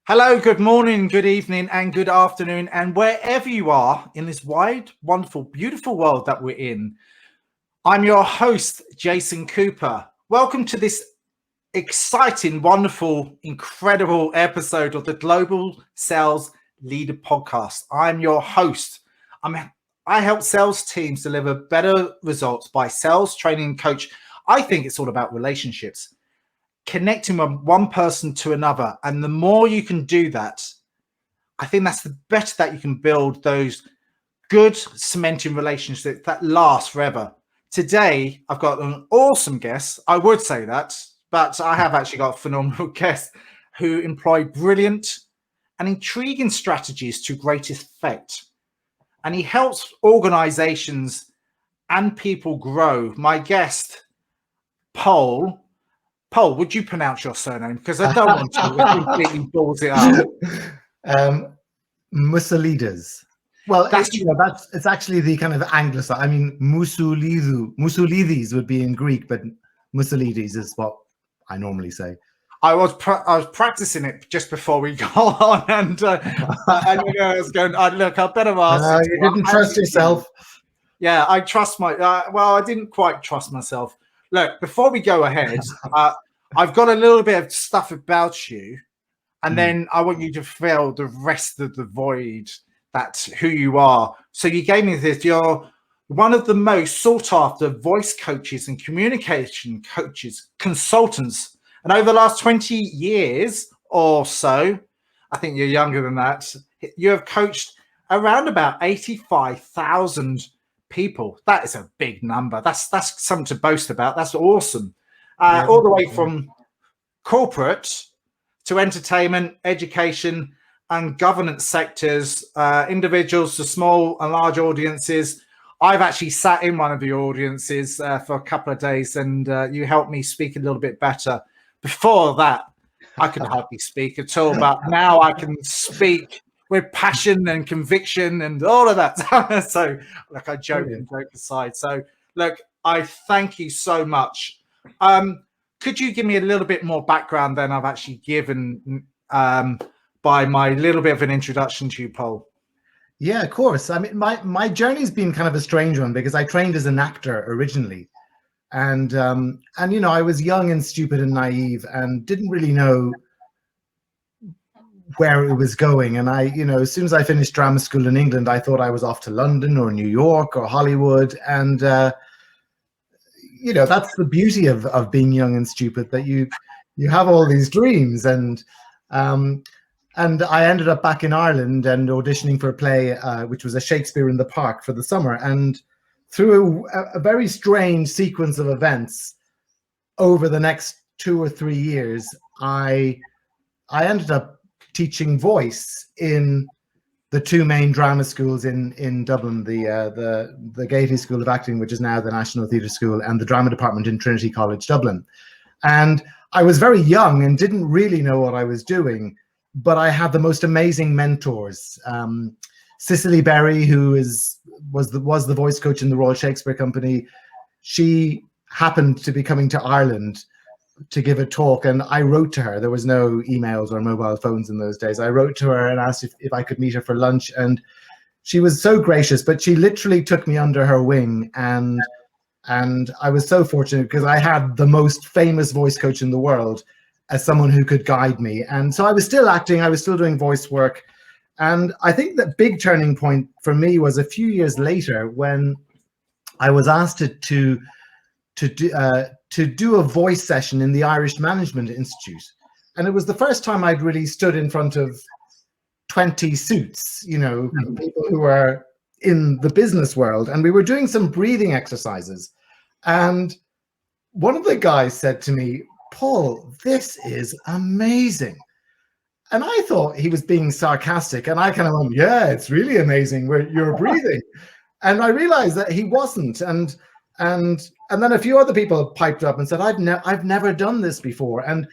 Hello, good morning, good evening, and good afternoon, and wherever you are in this wide, wonderful, beautiful world that we're in. I'm your host, Jason Cooper. Welcome to this exciting, wonderful, incredible episode of the Global Sales Leader Podcast. I'm your host. I help sales teams deliver better results by sales training and coach. I think it's all about relationships, connecting from one person to another. And the more you can do that, I think that's the better that you can build those good cementing relationships that last forever. Today, I've got an awesome guest. I would say that, but I have actually got a phenomenal guest who employ brilliant and intriguing strategies to great effect. And he helps organizations and people grow. My guest, Paul, would you pronounce your surname? Because I don't want to. It completely balls it up. Moussoulides. Well, it's actually the kind of Anglicized. I mean, Moussoulides would be in Greek, but Moussoulides is what I normally say. I was practicing it just before we got on, and I was going. Look, I better ask. You didn't trust yourself. Yeah, I trust my. Well, I didn't quite trust myself. Look, before we go ahead, I've got a little bit of stuff about you, and then I want you to fill the rest of the void. That's who you are. So you gave me this. You're one of the most sought after voice coaches and communication coaches, consultants. And over the last 20 years or so, I think you're younger than that, you have coached around about 85,000 people. That is a big number. That's something to boast about. That's awesome. All the way from corporate to entertainment, education, and governance sectors, individuals to small and large audiences. I've actually sat in one of your audiences for a couple of days, and you helped me speak a little bit better. Before that, I could hardly speak at all, but now I can speak with passion and conviction and all of that. So, look, I joke aside. So, look, I thank you so much. Could you give me a little bit more background than I've actually given by my little bit of an introduction to you, Paul? Yeah, of course. I mean, my journey's been kind of a strange one because I trained as an actor originally. And you know, I was young and stupid and naive and didn't really know where it was going. And as soon as I finished drama school in England, I thought I was off to London or New York or Hollywood. And, that's the beauty of being young and stupid, that you have all these dreams. And I ended up back in Ireland and auditioning for a play, which was a Shakespeare in the Park for the summer. And through a very strange sequence of events over the next 2 or 3 years, I ended up teaching voice in the two main drama schools in Dublin, the Gaiety School of Acting, which is now the National Theatre School, and the drama department in Trinity College, Dublin. And I was very young and didn't really know what I was doing, but I had the most amazing mentors. Cicely Berry, who was the voice coach in the Royal Shakespeare Company, she happened to be coming to Ireland to give a talk, and I wrote to her. There was no emails or mobile phones in those days. I wrote to her and asked if I could meet her for lunch, and she was so gracious, but she literally took me under her wing, and I was so fortunate because I had the most famous voice coach in the world as someone who could guide me. And so I was still acting, I was still doing voice work. And I think the big turning point for me was a few years later when I was asked to do a voice session in the Irish Management Institute. And it was the first time I'd really stood in front of 20 suits, people who are in the business world. And we were doing some breathing exercises. And one of the guys said to me, "Paul, this is amazing." And I thought he was being sarcastic, and I kind of went, "Yeah, it's really amazing where you're breathing." And I realized that he wasn't. And then a few other people piped up and said, I've never done this before. And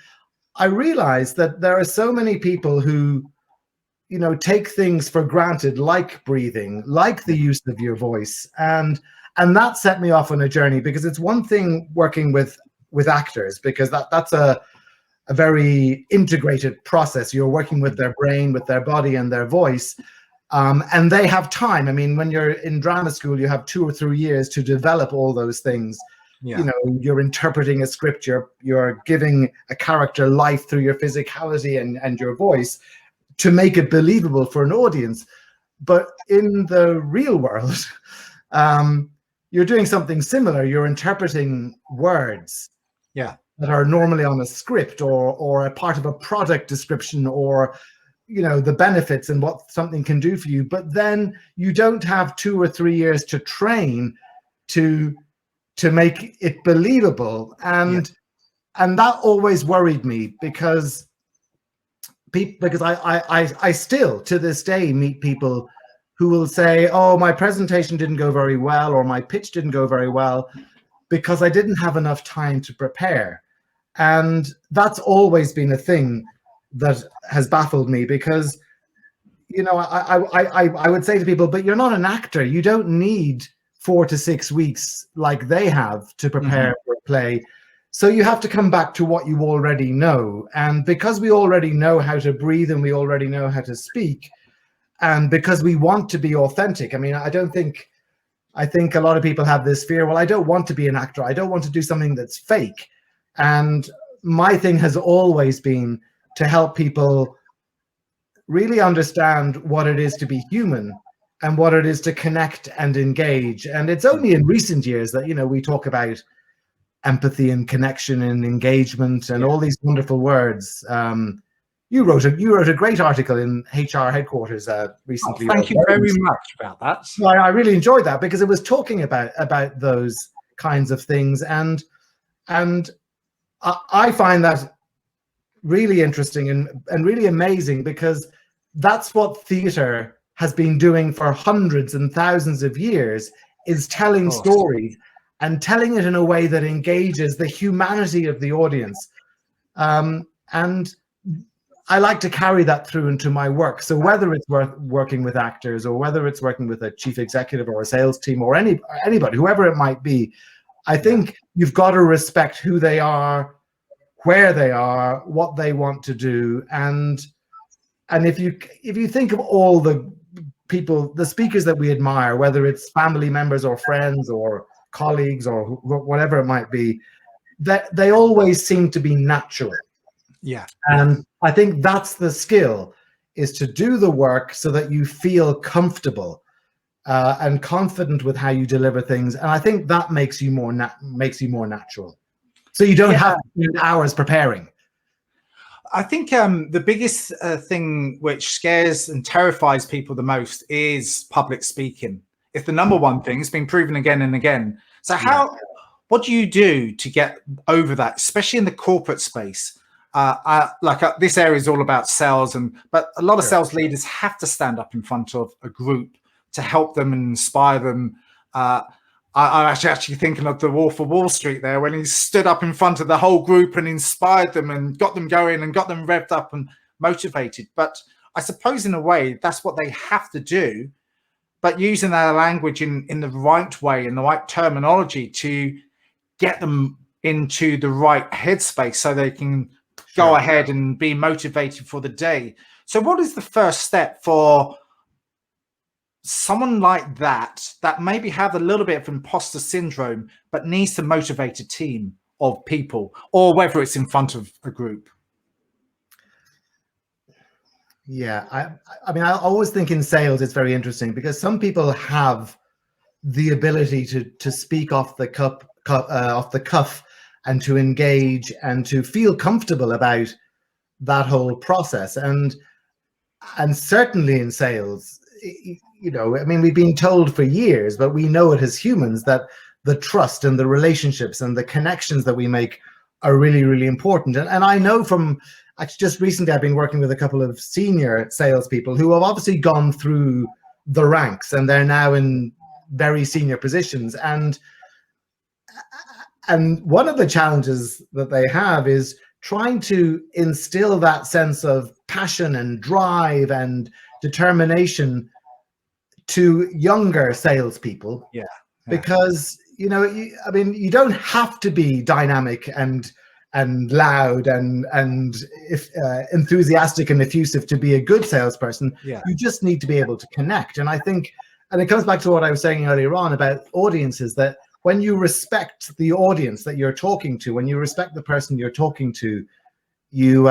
I realized that there are so many people who, take things for granted, like breathing, like the use of your voice. And that set me off on a journey, because it's one thing working with actors, because that's a a very integrated process. You're working with their brain, with their body and their voice. And they have time. I mean, when you're in drama school, you have 2 or 3 years to develop all those things. Yeah. You know, you're interpreting a script, you're giving a character life through your physicality and your voice to make it believable for an audience. But in the real world, you're doing something similar. You're interpreting words that are normally on a script or a part of a product description, or you know, the benefits and what something can do for you. But then you don't have 2 or 3 years to train to make it believable. And that always worried me, because I still to this day meet people who will say, oh, my presentation didn't go very well, or my pitch didn't go very well, because I didn't have enough time to prepare. And that's always been a thing that has baffled me, because, you know, I would say to people, but you're not an actor. You don't need 4 to 6 weeks like they have to prepare for a play. So you have to come back to what you already know. And because we already know how to breathe and we already know how to speak, and because we want to be authentic, I mean, I think a lot of people have this fear, well, I don't want to be an actor. I don't want to do something that's fake. And my thing has always been to help people really understand what it is to be human and what it is to connect and engage. And it's only in recent years that, you know, we talk about empathy and connection and engagement and all these wonderful words. You wrote a great article in HR headquarters recently. Oh, thank you very much about that. So I really enjoyed that, because it was talking about those kinds of things, and I find that really interesting and really amazing, because that's what theatre has been doing for hundreds and thousands of years, is telling stories and telling it in a way that engages the humanity of the audience. And I like to carry that through into my work. So whether it's working with actors, or whether it's working with a chief executive or a sales team, or anybody, whoever it might be, I think you've got to respect who they are, where they are, what they want to do. And if you think of all the people, the speakers that we admire, whether it's family members or friends or colleagues or whatever it might be, that they always seem to be natural. Yeah. And I think that's the skill, is to do the work so that you feel comfortable and confident with how you deliver things. And I think that makes you more natural. So you don't have to spend hours preparing. I think the biggest thing which scares and terrifies people the most is public speaking. It's the number one thing. It's been proven again and again. So what do you do to get over that, especially in the corporate space? This area is all about sales, but a lot of sales leaders have to stand up in front of a group to help them and inspire them. I'm actually thinking of the Wolf of Wall Street there, when he stood up in front of the whole group and inspired them and got them going and got them revved up and motivated. But I suppose in a way that's what they have to do, but using their language in the right way, in the right terminology, to get them into the right headspace so they can go ahead and be motivated for the day. So what is the first step for someone like that maybe have a little bit of imposter syndrome, but needs to motivate a team of people, or whether it's in front of a group? Yeah, I mean, I always think in sales it's very interesting, because some people have the ability to speak off the cuff and to engage and to feel comfortable about that whole process. And certainly in sales, you know, I mean, we've been told for years, but we know it as humans, that the trust and the relationships and the connections that we make are really, really important. And I know from actually just recently, I've been working with a couple of senior salespeople who have obviously gone through the ranks, and they're now in very senior positions. And one of the challenges that they have is trying to instill that sense of passion and drive and determination to younger salespeople. Because, you know, I mean, you don't have to be dynamic and loud and if enthusiastic and effusive to be a good salesperson. Yeah. You just need to be able to connect. And I think, and it comes back to what I was saying earlier on about audiences, that when you respect the audience that you're talking to, when you respect the person you're talking to, you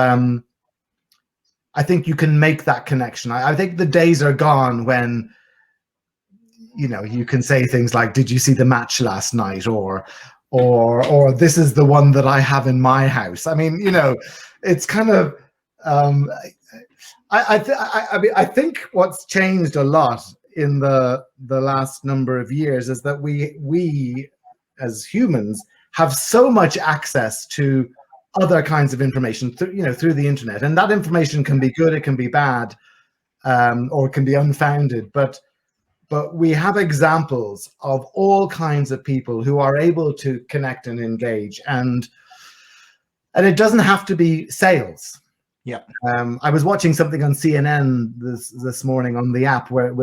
I think you can make that connection. I think the days are gone when, you know, you can say things like, did you see the match last night? Or this is the one that I have in my house. I mean, you know, it's kind of, I think what's changed a lot in the last number of years is that we as humans have so much access to other kinds of information through the internet, and that information can be good, it can be bad, or it can be unfounded, but we have examples of all kinds of people who are able to connect and engage, and it doesn't have to be sales. Yeah. I was watching something on CNN this morning on the app where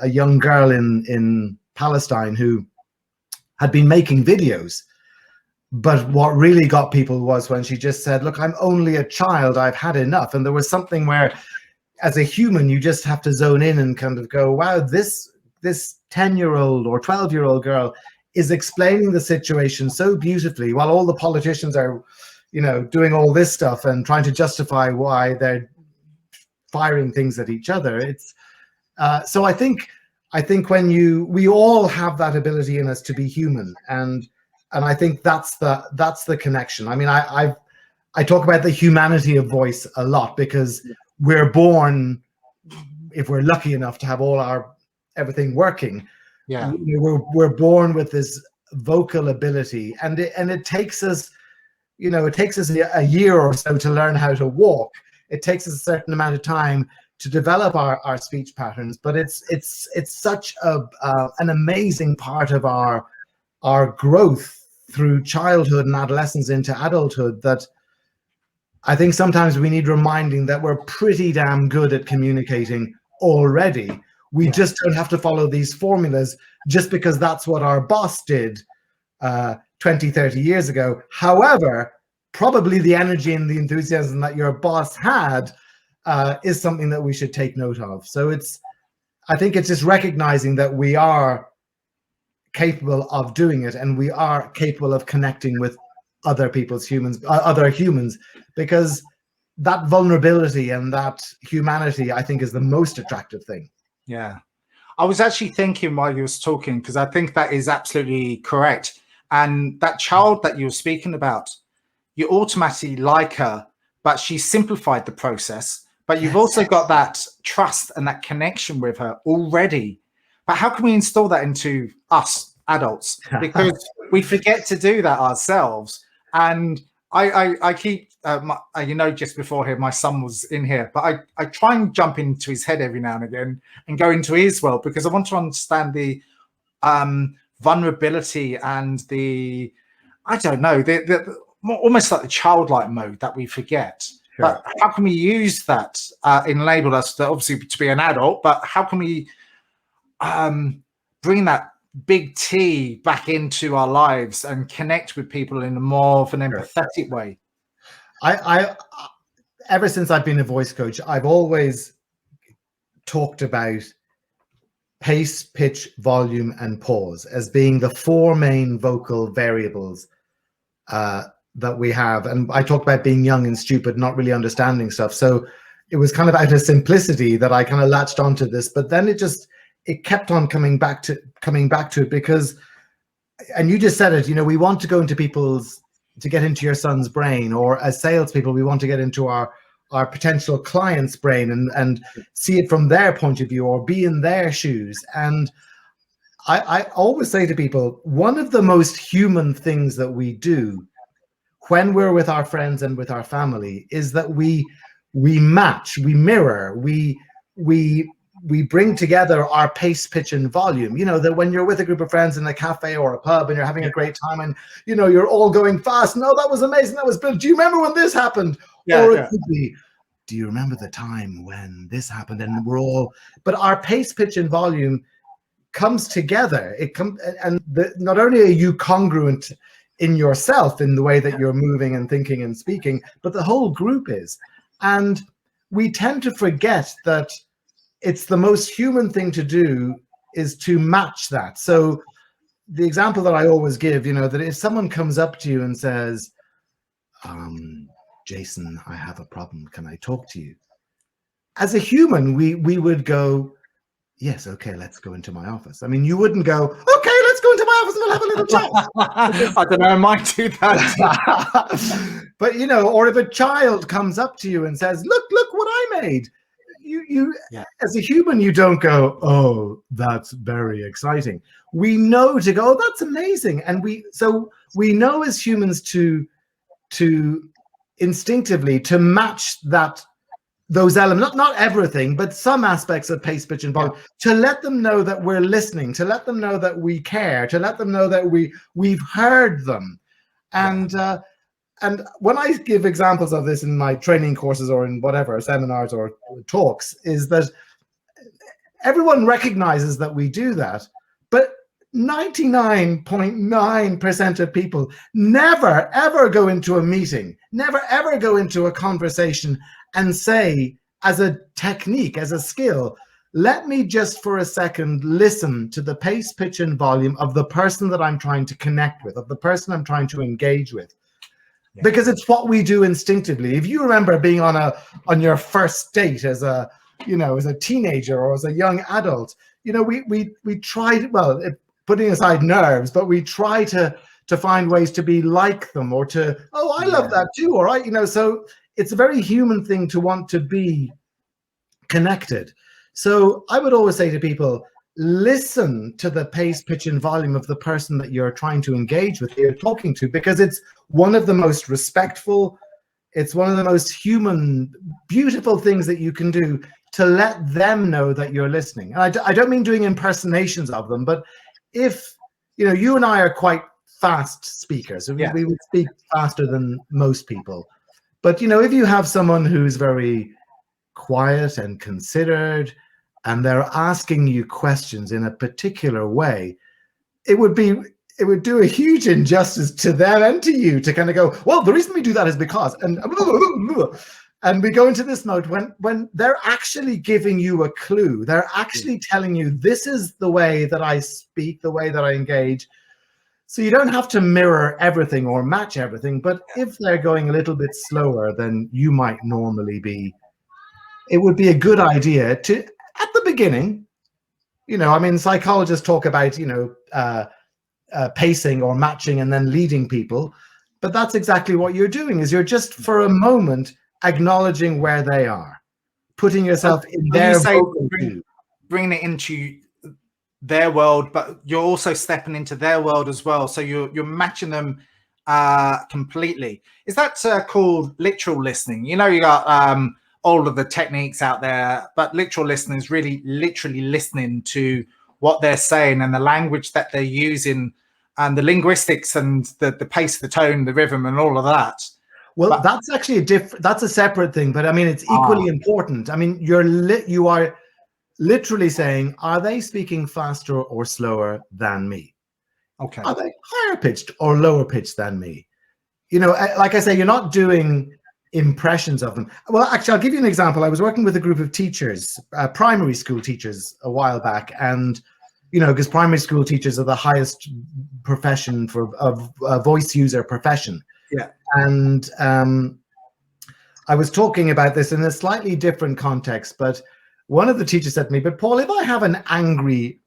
a young girl in Palestine who had been making videos, but what really got people was when she just said, look, I'm only a child, I've had enough. And there was something where as a human, you just have to zone in and kind of go, wow, this 10-year-old or 12-year-old girl is explaining the situation so beautifully while all the politicians are, you know, doing all this stuff and trying to justify why they're firing things at each other. It's so I think when we all have that ability in us to be human, and I think that's the connection. I mean, I talk about the humanity of voice a lot because we're born, if we're lucky enough to have everything working, Yeah, we're born with this vocal ability, and it takes us, you know, it takes us a year or so to learn how to walk. It takes us a certain amount of time to develop our speech patterns, but it's such an amazing part of our growth through childhood and adolescence into adulthood that I think sometimes we need reminding that we're pretty damn good at communicating already. We just don't have to follow these formulas just because that's what our boss did 20, 30 years ago. However, probably the energy and the enthusiasm that your boss had is something that we should take note of. So I think it's just recognizing that we are capable of doing it, and we are capable of connecting with other humans, because that vulnerability and that humanity, I think, is the most attractive thing. Yeah. I was actually thinking while you was talking, because I think that is absolutely correct. And that child that you were speaking about, you automatically like her, but she simplified the process. But you've also got that trust and that connection with her already. But how can we install that into us adults? Because we forget to do that ourselves. And I keep, you know, just before here, my son was in here, but I try and jump into his head every now and again and go into his world, because I want to understand the vulnerability and the, I don't know, the almost like the childlike mode that we forget. Sure. But how can we use that enable us to obviously to be an adult, but how can we bring that big T back into our lives and connect with people in a more of an empathetic way? I ever since I've been a voice coach, I've always talked about pace, pitch, volume, and pause as being the four main vocal variables that we have. And I talked about being young and stupid, not really understanding stuff. So it was kind of out of simplicity that I kind of latched onto this, but then it kept on coming back to it, because, and you just said it, you know, we want to go into to get into your son's brain, or as salespeople, we want to get into our potential client's brain and see it from their point of view, or be in their shoes. And I always say to people, one of the most human things that we do when we're with our friends and with our family is that we match, we mirror, we bring together our pace, pitch, and volume. You know, that when you're with a group of friends in a cafe or a pub and you're having a great time and, you know, you're all going fast. No, that was amazing. That was brilliant. Do you remember when this happened? Or it could be, do you remember the time when this happened? And we're all, but our pace, pitch, and volume comes together. It comes, and not only are you congruent in yourself, in the way that you're moving and thinking and speaking, but the whole group is. And we tend to forget that it's the most human thing to do is to match that. So the example that I always give, that if someone comes up to you and says, Jason, I have a problem. Can I talk to you? As a human, we would go, yes, okay, let's go into my office. I mean, you wouldn't go, okay, let's go into my office and we'll have a little chat. I don't know, I might do that. But, or if a child comes up to you and says, look what I made. You as a human, you don't go, oh, that's very exciting. We know to go, oh, that's amazing. And we know as humans to instinctively to match those elements, not everything, but some aspects of pace, pitch, and volume, to let them know that we're listening, to let them know that we care, to let them know that we've heard them. And when I give examples of this in my training courses or in whatever, seminars or talks, is that everyone recognizes that we do that, but 99.9% of people never, ever go into a meeting, never, ever go into a conversation and say, as a technique, as a skill, let me just for a second listen to the pace, pitch, and volume of the person that I'm trying to connect with, of the person I'm trying to engage with. Yeah. Because it's what we do instinctively. If you remember being on your first date as a teenager or as a young adult, we tried, putting aside nerves, but we try to find ways to be like them, or to, oh, I love that too, all right, so it's a very human thing to want to be connected. So I would always say to people, listen to the pace, pitch, and volume of the person that you're trying to engage with, that you're talking to, because it's one of the most respectful, it's one of the most human, beautiful things that you can do, to let them know that you're listening. And I don't mean doing impersonations of them, but if, you and I are quite fast speakers, we would speak faster than most people. But, if you have someone who's very quiet and considered, and they're asking you questions in a particular way, it would do a huge injustice to them and to you to kind of go, well, the reason we do that is because, and we go into this mode when they're actually giving you a clue. They're actually telling you, this is the way that I speak, the way that I engage. So you don't have to mirror everything or match everything, but if they're going a little bit slower than you might normally be, it would be a good idea to, at the beginning, psychologists talk about, pacing or matching and then leading people, but that's exactly what you're doing, is you're just for a moment acknowledging where they are, putting yourself in their bringing it into their world, but you're also stepping into their world as well. So you're matching them completely. Is that called literal listening? You got all of the techniques out there, but literal listening is really literally listening to what they're saying and the language that they're using and the linguistics and the pace, the tone, the rhythm, and all of that. Well, that's actually that's a separate thing, but I mean, it's equally important. I mean, you are literally saying, are they speaking faster or slower than me? Okay. Are they higher pitched or lower pitched than me? Like I say, you're not doing impressions of them. Well, actually, I'll give you an example. I was working with a group of teachers, primary school teachers, a while back, and because primary school teachers are the highest profession for a voice user profession. Yeah. And I was talking about this in a slightly different context, but one of the teachers said to me, but Paul, if I have an angry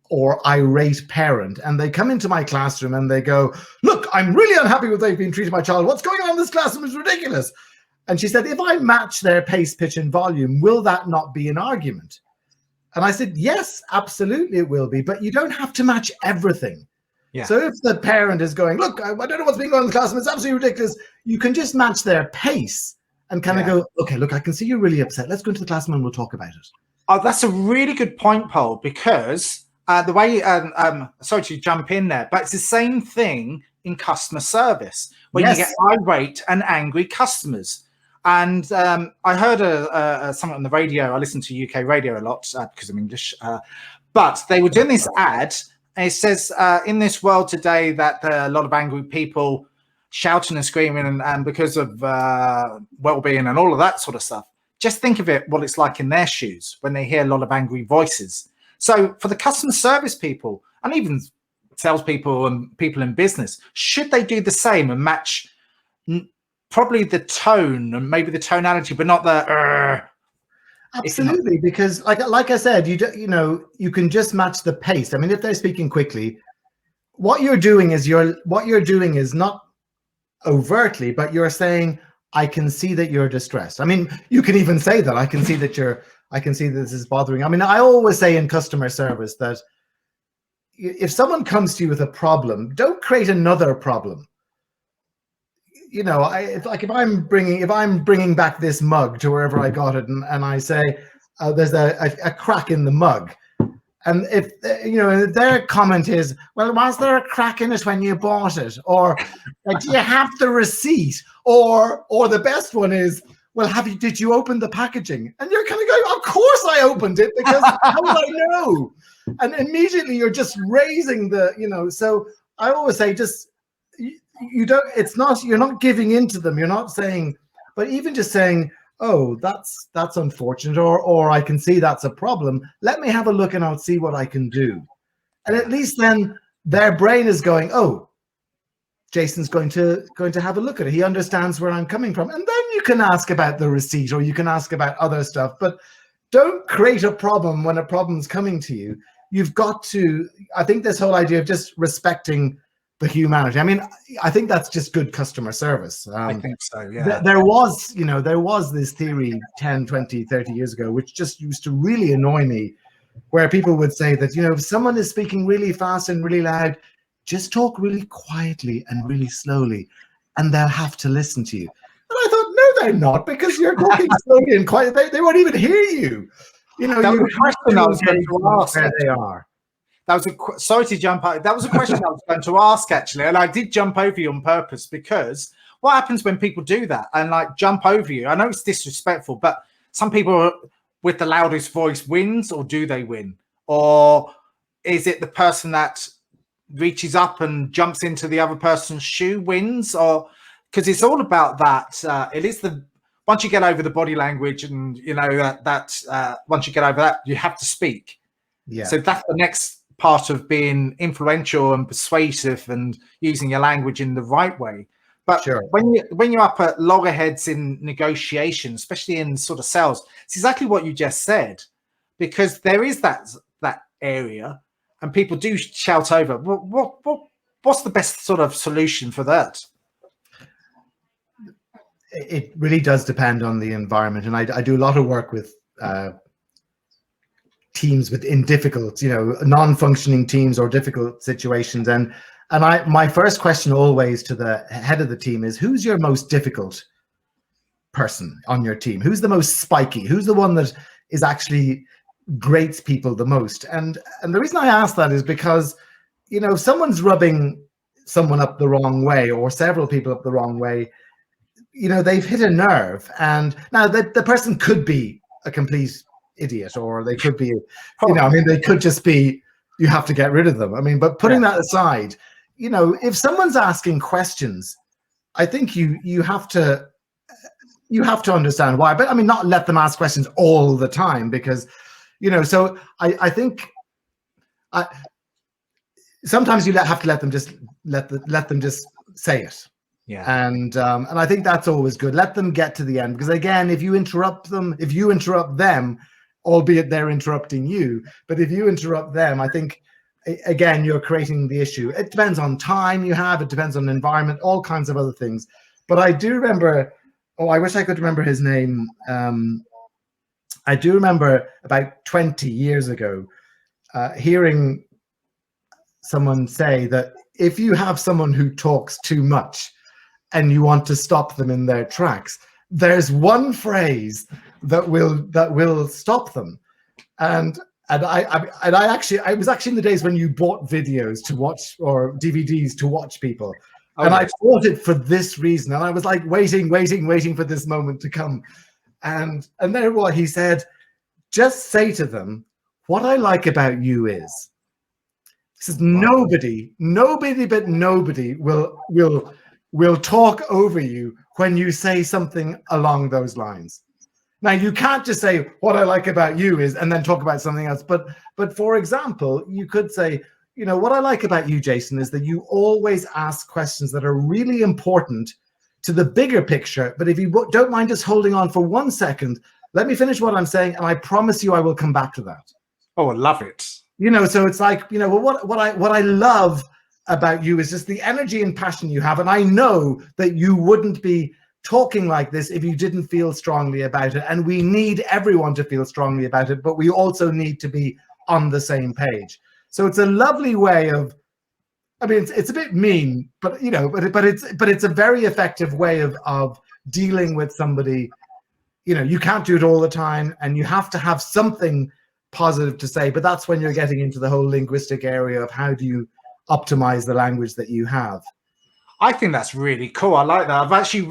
or irate parent and they come into my classroom and they go, look, I'm really unhappy with the way they've been treating my child. What's going on in this classroom is ridiculous. And she said, if I match their pace, pitch, and volume, will that not be an argument? And I said, yes, absolutely it will be, but you don't have to match everything. Yeah. So if the parent is going, look, I don't know what's been going on in the classroom, it's absolutely ridiculous, you can just match their pace and kind of go, okay, look, I can see you're really upset. Let's go into the classroom and we'll talk about it. Oh, that's a really good point, Paul, because the way, sorry to jump in there, but it's the same thing in customer service, when you get irate and angry customers. And I heard something on the radio. I listen to UK radio a lot because I'm English. But they were doing this ad, it says in this world today that there are a lot of angry people shouting and screaming and because of well-being and all of that sort of stuff. Just think of it, what it's like in their shoes when they hear a lot of angry voices. So for the customer service people and even salespeople and people in business, should they do the same and match probably the tone and maybe the tonality, but not the Absolutely, because like I said, you can just match the pace. I mean, if they're speaking quickly, what you're doing is not overtly, but you're saying, I can see that you're distressed. I mean, you can even say that I can see that this is bothering. I mean, I always say in customer service that if someone comes to you with a problem, don't create another problem. If I'm bringing back this mug to wherever I got it, and I say there's a crack in the mug, and if their comment is, well, was there a crack in it when you bought it, or do you have the receipt, or the best one is, well, did you open the packaging? And you're kind of going, of course I opened it, because how would I know? And immediately you're just raising so I always say, just you're not giving in to them. You're not saying, but even just saying, oh, that's unfortunate, or I can see that's a problem. Let me have a look and I'll see what I can do. And at least then their brain is going, oh, Jason's going to have a look at it. He understands where I'm coming from. And then you can ask about the receipt, or you can ask about other stuff, but don't create a problem when a problem's coming to you. You've got to, I think this whole idea of just respecting the humanity. I mean, I think that's just good customer service. I think so, yeah. There was this theory 10, 20, 30 years ago, which just used to really annoy me, where people would say that, if someone is speaking really fast and really loud, just talk really quietly and really slowly, and they'll have to listen to you. And I thought, no, they're not, because you're talking slowly and quiet. They won't even hear you. That was a question I was going to ask. Where they are. Sorry to jump out. That was a question I was going to ask, actually, and I did jump over you on purpose, because what happens when people do that and jump over you? I know it's disrespectful, but some people with the loudest voice wins, or do they win? Or is it the person that reaches up and jumps into the other person's shoe wins? Or because it's all about that. It is once you get over the body language, and once you get over that, you have to speak. Yeah. So that's the next part of being influential and persuasive and using your language in the right way. But sure, when you're up at loggerheads in negotiation, especially in sort of sales, it's exactly what you just said, because there is that area, and people do shout over. What's the best sort of solution for that? It really does depend on the environment, and I do a lot of work with teams within difficult, non-functioning teams or difficult situations, and my first question always to the head of the team is, who's your most difficult person on your team? Who's the most spiky? Who's the one that is actually grates people the most? And the reason I ask that is because, someone's rubbing someone up the wrong way, or several people up the wrong way, they've hit a nerve. And now the person could be a complete idiot, or they could be, they could just be, you have to get rid of them. I mean, but putting that aside, if someone's asking questions, I think you have to understand why. But I mean, not let them ask questions all the time, because, so I think sometimes you have to let them just say it. Yeah. And I think that's always good. Let them get to the end, because again, if you interrupt them, albeit they're interrupting you, but if you interrupt them, I think, again, you're creating the issue. It depends on time you have, it depends on environment, all kinds of other things. But I do remember, I wish I could remember his name. I do remember about 20 years ago hearing someone say that if you have someone who talks too much and you want to stop them in their tracks, there's one phrase that will stop them. And I was actually in the days when you bought videos to watch, or DVDs to watch people. And I bought it for this reason. And I was like waiting for this moment to come. And there what he said, just say to them, what I like about you is, says nobody but nobody will talk over you when you say something along those lines. Now, you can't just say what I like about you is, and then talk about something else. But for example, you could say, what I like about you, Jason, is that you always ask questions that are really important to the bigger picture. But if you don't mind just holding on for 1 second, let me finish what I'm saying, and I promise you I will come back to that. Oh, I love it. So it's like, well, what I love about you is just the energy and passion you have. And I know that you wouldn't be talking like this if you didn't feel strongly about it. And we need everyone to feel strongly about it, but we also need to be on the same page. So it's a lovely way of, I mean, it's a bit mean, but it's a very effective way of dealing with somebody. You can't do it all the time, and you have to have something positive to say, but that's when you're getting into the whole linguistic area of how do you optimize the language that you have. I think that's really cool. I like that. I've actually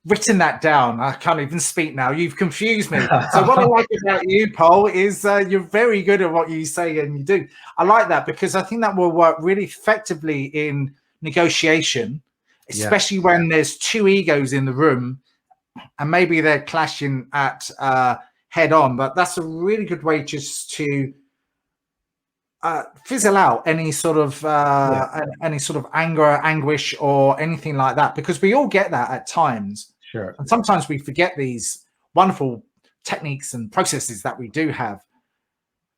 written that down. I can't even speak now. You've confused me. So what I like about you, Paul, is you're very good at what you say and you do. I like that because I think that will work really effectively in negotiation, especially when there's two egos in the room and maybe they're clashing at head on. But that's a really good way just to fizzle out any sort of anger, anguish, or anything like that, because we all get that at times. Sure. And sometimes we forget these wonderful techniques and processes that we do have.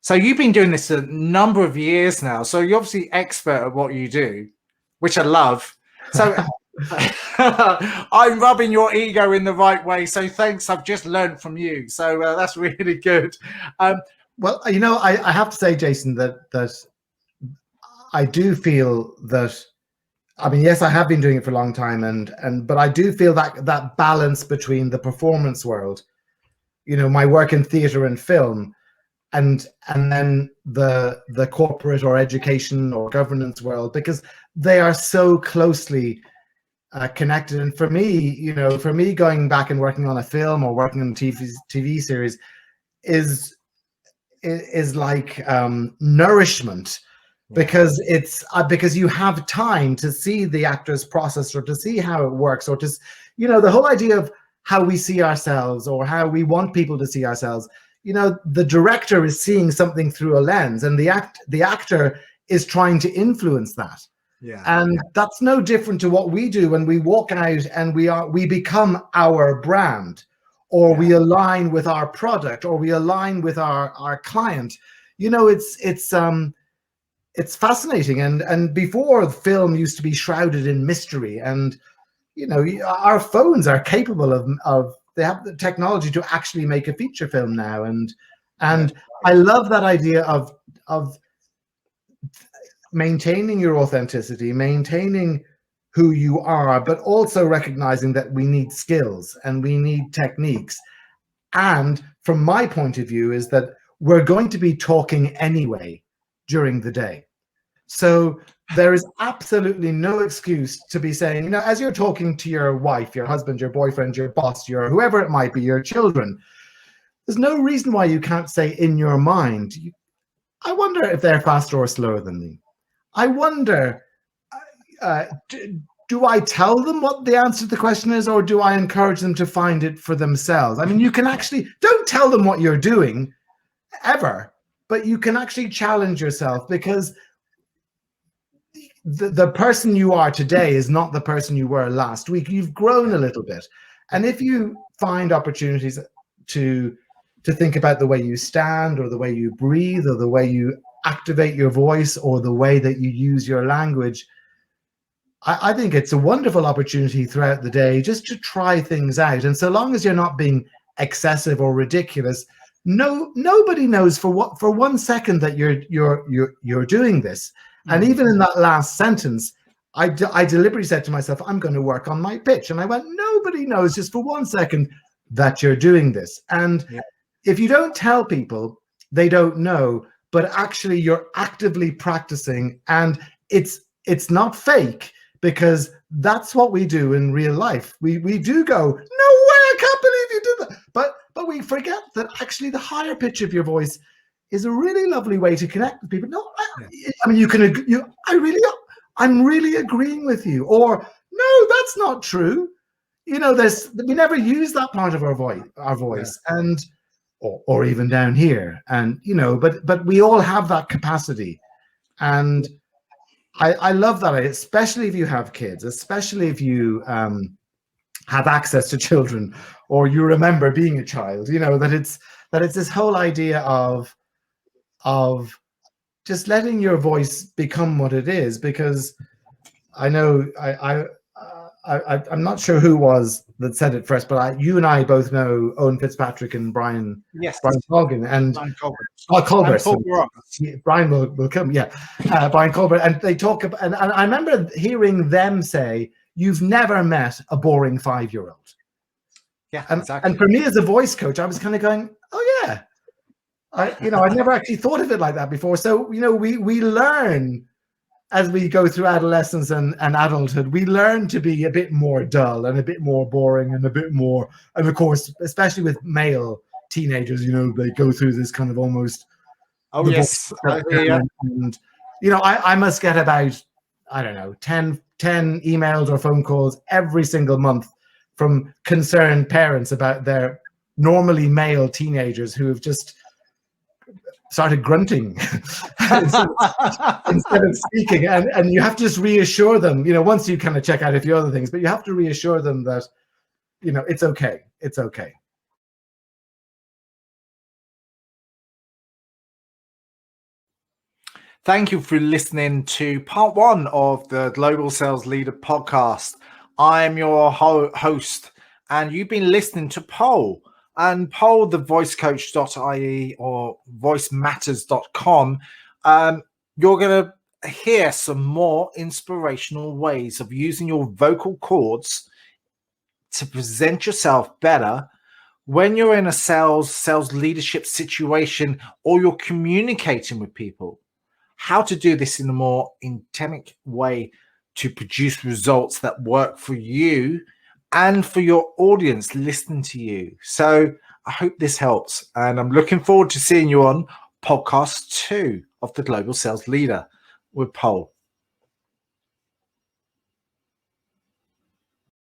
So you've been doing this a number of years now. So you're obviously expert at what you do, which I love. So I'm rubbing your ego in the right way. So thanks. I've just learned from you. So that's really good. Well, I have to say, Jason, that I do feel that, I mean, yes, I have been doing it for a long time, but I do feel that balance between the performance world, my work in theater and film, and then the corporate or education or governance world, because they are so closely connected. And for me, going back and working on a film or working on a TV series is like nourishment, because it's because you have time to see the actor's process, or to see how it works, or to the whole idea of how we see ourselves or how we want people to see ourselves. The director is seeing something through a lens, and the actor is trying to influence that. And that's no different to what we do when we walk out and we become our brand, or we align with our product, or we align with our client. It's fascinating. And before, the film used to be shrouded in mystery, and our phones are capable of they have the technology to actually make a feature film now. And I love that idea of maintaining your authenticity, maintaining who you are, but also recognizing that we need skills and we need techniques. And from my point of view is that we're going to be talking anyway during the day. So there is absolutely no excuse to be saying, as you're talking to your wife, your husband, your boyfriend, your boss, your whoever it might be, your children, there's no reason why you can't say in your mind, I wonder if they're faster or slower than me. I wonder, do I tell them what the answer to the question is, or do I encourage them to find it for themselves? I mean, you can actually, don't tell them what you're doing ever, but you can actually challenge yourself, because the person you are today is not the person you were last week. You've grown a little bit. And if you find opportunities to think about the way you stand, or the way you breathe, or the way you activate your voice, or the way that you use your language, I think it's a wonderful opportunity throughout the day just to try things out. And so long as you're not being excessive or ridiculous, nobody knows for 1 second that you're doing this. And even in that last sentence, I deliberately said to myself, I'm going to work on my pitch. And I went, nobody knows just for 1 second that you're doing this. And if you don't tell people, they don't know, but actually you're actively practicing, and it's not fake, because that's what we do in real life. We do go, no way, I can't believe you did that. But we forget that actually the higher pitch of your voice is a really lovely way to connect with people. No, I mean, you can, I'm really agreeing with you. Or, no, that's not true. You know, we never use that part of our voice, and or even down here. And, you know, but we all have that capacity. And I love that, especially if you have kids, especially if you have access to children, or you remember being a child, you know, that it's this whole idea of just letting your voice become what it is. Because I know I'm not sure who was that said it first, but you and I both know Owen Fitzpatrick and Brian Colgan, and Brian Colbert. Brian will come, Brian Colbert, and they talk about, and I remember hearing them say, "You've never met a boring 5-year-old." Yeah, exactly. And for me as a voice coach, I was kind of going, "Oh yeah, I'd never actually thought of it like that before." So, you know, we learn as we go through adolescence and adulthood. We learn to be a bit more dull and a bit more boring and a bit more, and of course, especially with male teenagers, you know, they go through this kind of almost. Oh yes, and you know, I must get about, I don't know, 10 emails or phone calls every single month from concerned parents about their normally male teenagers who have just started grunting instead of speaking, and you have to just reassure them, you know, once you kind of check out a few other things, but you have to reassure them that, you know, it's okay. Thank you for listening to part 1 of the Global Sales Leader podcast. I'm your host, and you've been listening to Pol. And Pol, the voicecoach.ie or voicematters.com, you're going to hear some more inspirational ways of using your vocal cords to present yourself better when you're in a sales leadership situation, or you're communicating with people. How to do this in a more intelligent way to produce results that work for you and for your audience listening to you. So I hope this helps, and I'm looking forward to seeing you on podcast 2 of the Global Sales Leader with Pol.